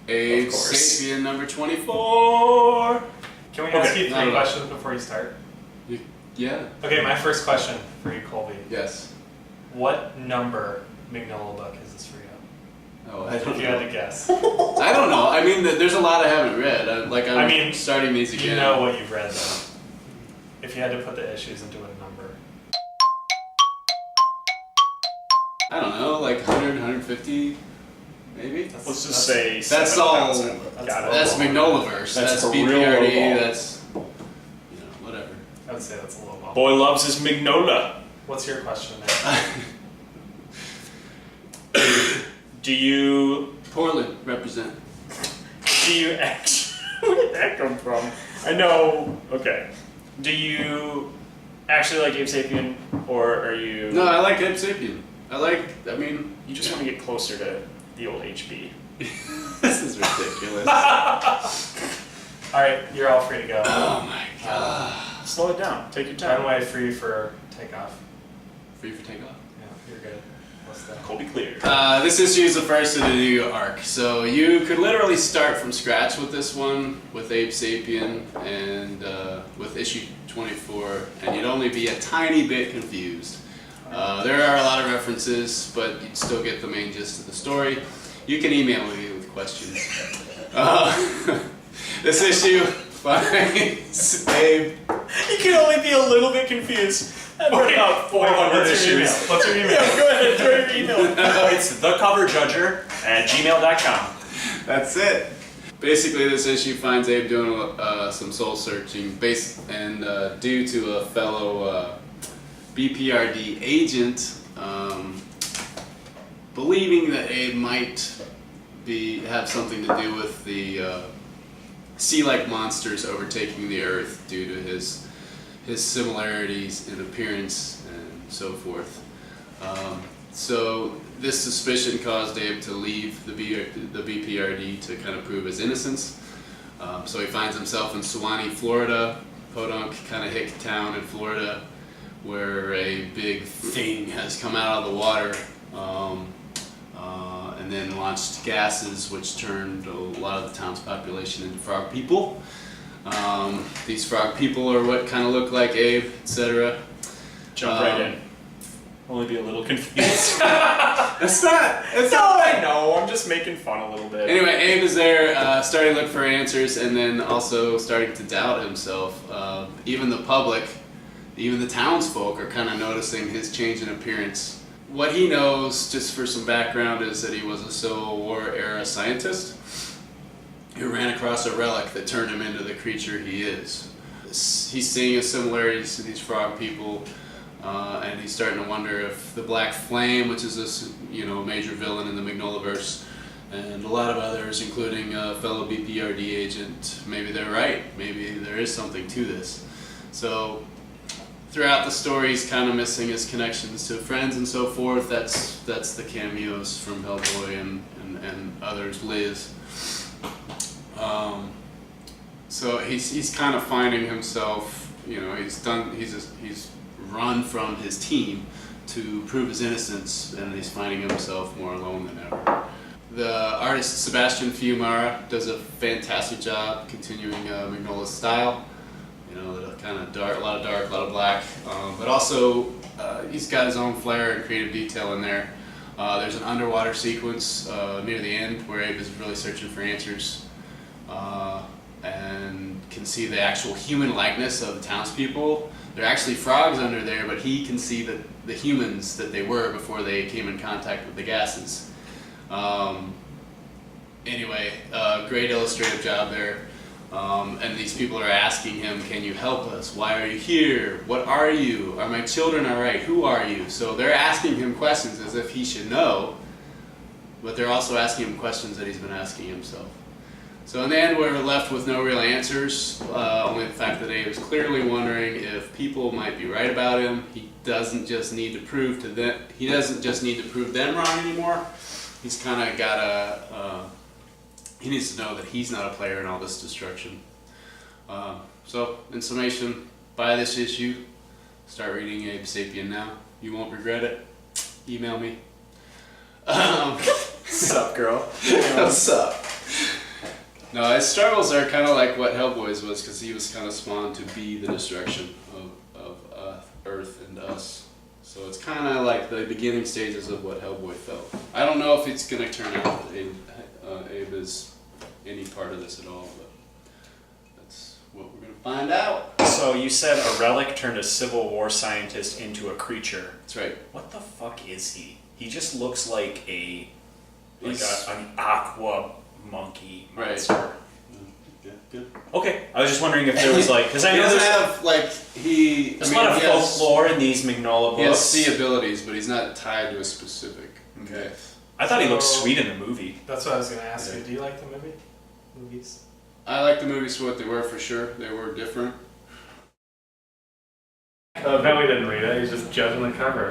Abe Sapien number 24. Can we ask you 3 questions before you start? Yeah. Okay, my first question for you, Colby. Yes. What number Mignola book is this for you? Oh, If you had to guess. I don't know. I mean, there's a lot I haven't read. I'm starting these again. You know what you've read, though. If you had to put the issues into a number. I don't know, like 100, 150, maybe? Let's just say that's all. 7,000. That's Mignolaverse. That's a real BPRD. low ball. That's, whatever. I would say that's a low ball. Boy loves his Mignola. What's your question there? Do you Portland, represent. actually? Where did that come from? I know. Okay. Do you actually like Abe Sapien, or are you? No, I like Abe Sapien. You just want to get closer to the old HB. This is ridiculous. Alright, you're all free to go. Oh my god. Slow it down. Take your time. Runway free for takeoff. Free for takeoff. Yeah, you're good. What's that? Colby clear. This issue is the first in the new arc, so you could literally start from scratch with this one, with Abe Sapien, and with issue 24, and you'd only be a tiny bit confused. There are a lot of references, but you'd still get the main gist of the story. You can email me with questions. This issue finds Abe. You can only be a little bit confused. I've read about 400 issues. What's your email? Yeah, go ahead, throw your email. It's thecoverjudger@gmail.com. That's it. Basically, this issue finds Abe doing some soul searching, due to a fellow BPRD agent believing that Abe might have something to do with the sea-like monsters overtaking the Earth due to his similarities in appearance and so forth. So this suspicion caused Abe to leave the BPRD to kind of prove his innocence. So he finds himself in Suwannee, Florida, podunk kind of hick town in Florida, where a big thing has come out of the water and then launched gases which turned a lot of the town's population into frog people. These frog people are what kind of look like Abe, etc. Jump right in. Only be a little confused. It's not. I know. I'm just making fun a little bit. Anyway, Abe is there, starting to look for answers, and then also starting to doubt himself. Even the public, even the townsfolk, are kind of noticing his change in appearance. What he knows, just for some background, is that he was a Civil War era scientist who ran across a relic that turned him into the creature he is. He's seeing similarities to these frog people, and he's starting to wonder if the Black Flame, which is this major villain in the Mignolaverse, and a lot of others, including a fellow BPRD agent, maybe they're right. Maybe there is something to this. So throughout the story, he's kind of missing his connections to friends and so forth. That's the cameos from Hellboy and others, Liz. So he's kind of finding himself. He's run from his team to prove his innocence, and he's finding himself more alone than ever. The artist Sebastian Fiumara does a fantastic job continuing Mignola's style. Kind of dark, a lot of dark, a lot of black, but also he's got his own flair and creative detail in there. There's an underwater sequence near the end where Abe is really searching for answers and can see the actual human likeness of the townspeople. They're actually frogs under there, but he can see the humans that they were before they came in contact with the gases. Anyway, great illustrative job there. And these people are asking him, can you help us? Why are you here? What are you? Are my children alright? Who are you? So they're asking him questions as if he should know, but they're also asking him questions that he's been asking himself. So in the end, we're left with no real answers, only the fact that Abe is clearly wondering if people might be right about him. He doesn't just need to prove them wrong anymore. He's kind of got he needs to know that he's not a player in all this destruction. So, in summation, buy this issue. Start reading Abe Sapien now. You won't regret it. Email me. What's up, girl? What's up? No, his struggles are kind of like what Hellboy's was, because he was kind of spawned to be the destruction of Earth and us. So it's kind of like the beginning stages of what Hellboy felt. I don't know if it's going to turn out that Abe is any part of this at all, but that's what we're going to find out. So you said a relic turned a Civil War scientist into a creature. That's right. What the fuck is he? He just looks like an He's- aqua monkey Right. monster. Yeah, good. Okay, I was just wondering if there was like, because I He know doesn't there's have, like, a lot of folklore in these Mignola He has books. C abilities, but he's not tied to a specific myth. I thought he looked So- sweet in the movie. That's what I was gonna ask Yeah. you. Do you like the movies? I like the movies for what they were, for sure. They were different. Apparently didn't read it, he's just judging the cover.